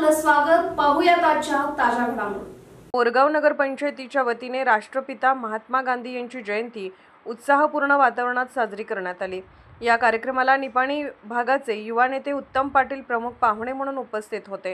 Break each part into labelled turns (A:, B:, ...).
A: आपलं स्वागत. पाहूयात आजच्या ताज्या घडामोडी.
B: बोरगाव नगरपंचायतीच्या वतीने राष्ट्रपिता महात्मा गांधी यांची जयंती उत्साहपूर्ण वातावरणात साजरी करण्यात आली। या कार्यक्रमाला निपाणी भागाचे युवा नेते उत्तम पाटील प्रमुख पाहुणे म्हणून उपस्थित होते।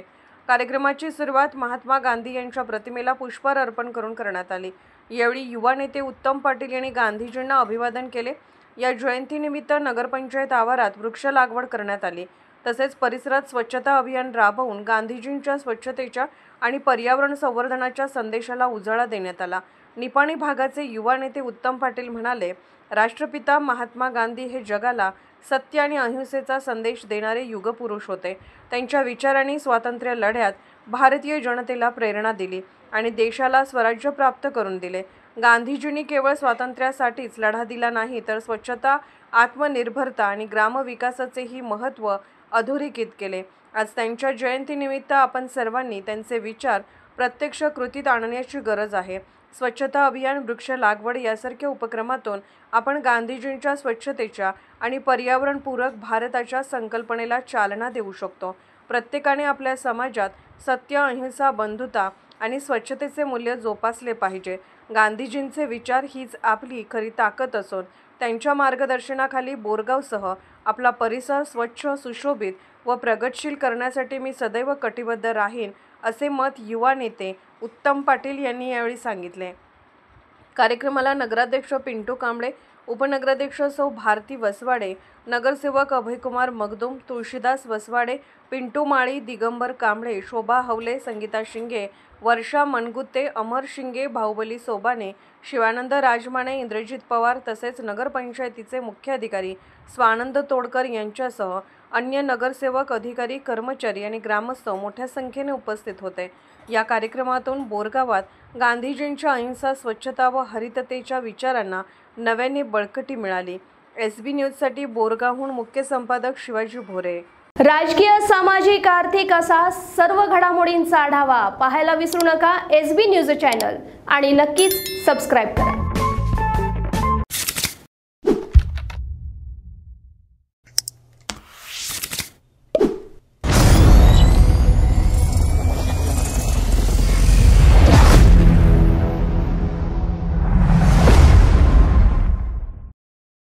B: कार्यक्रमाची सुरुवात महात्मा गांधी यांच्या प्रतिमेला पुष्पहार अर्पण करून करण्यात आली। यावेळी युवा नेते उत्तम पाटील यांनी गांधीजींना अभिवादन केले। या जयंतीनिमित्त नगरपंचायत आवारात वृक्ष लागवड करण्यात आली। तसेच परिसरात स्वच्छता अभियान राबवून गांधीजींच्या स्वच्छतेच्या आणि पर्यावरण संवर्धनाच्या संदेशाला उजाळा देण्यात आला। निपाणी भागाचे युवा नेते उत्तम पाटील म्हणाले, राष्ट्रपिता महात्मा गांधी हे जगाला सत्य आणि अहिंसेचा संदेश देणारे युगपुरुष होते। त्यांच्या विचारांनी स्वातंत्र्य लढ्यात भारतीय जनतेला प्रेरणा दिली आणि देशाला स्वराज्य प्राप्त करून दिले। गांधीजींनी केवळ स्वातंत्र्यासाठीच लढा दिला नाही, तर स्वच्छता, आत्मनिर्भरता आणि ग्रामविकासाचेही महत्त्व अधोरेखित केले। आज त्यांच्या जयंतीनिमित्त आपण सर्वांनी त्यांचे विचार प्रत्यक्ष कृतीत आणण्याची गरज आहे। स्वच्छता अभियान, वृक्ष लागवड यासारख्या उपक्रमातून आपण गांधीजींच्या स्वच्छतेच्या आणि पर्यावरणपूरक भारताच्या संकल्पनेला चालना देऊ शकतो। प्रत्येकाने आपल्या समाजात सत्य, अहिंसा, बंधुता आणि स्वच्छतेचे मूल्य जोपासले पाहिजे। गांधीजींचे विचार हीच आपली खरी ताकद असून त्यांच्या मार्गदर्शनाखाली बोरगावसह आपला परिसर स्वच्छ, सुशोभित व प्रगतशील करण्यासाठी मी सदैव कटिबद्ध राहीन, असे मत युवा नेते उत्तम पाटील यांनी यावेळी सांगितले। कार्यक्रमाला नगराध्यक्ष पिंटू कांबळे, उपनगराध्यक्ष सौ भारती वसवाडे, नगरसेवक अभयकुमार मगदूम, तुळशीदास वसवाडे, पिंटू माळी, दिगंबर कांबळे, शोभा हवले, संगीता शिंगे, वर्षा मनगुत्ते, अमर शिंगे, बाहुबली सोबाने, शिवानंद राजमाने, इंद्रजित पवार तसेच नगरपंचायतीचे मुख्य अधिकारी स्वानंद तोडकर यांच्यासह अन्य नगरसेवक, अधिकारी, कर्मचारी आणि ग्रामस्थ मोठ्या संख्येने उपस्थित होते। या कार्यक्रमातून बोरगावात गांधीजींच्या अहिंसा, स्वच्छता व हरिततेच्या विचारांना नव्याने बळकटी मिळाली। SB न्यूजसाठी बोरगावहून मुख्य संपादक शिवाजी भोरे।
A: राजकीय, सामाजिक, आर्थिक असा सर्व घडामोडींचा आढावा पाहायला विसरू नका SB न्यूज चॅनल आणि नक्कीच सबस्क्राइब करा।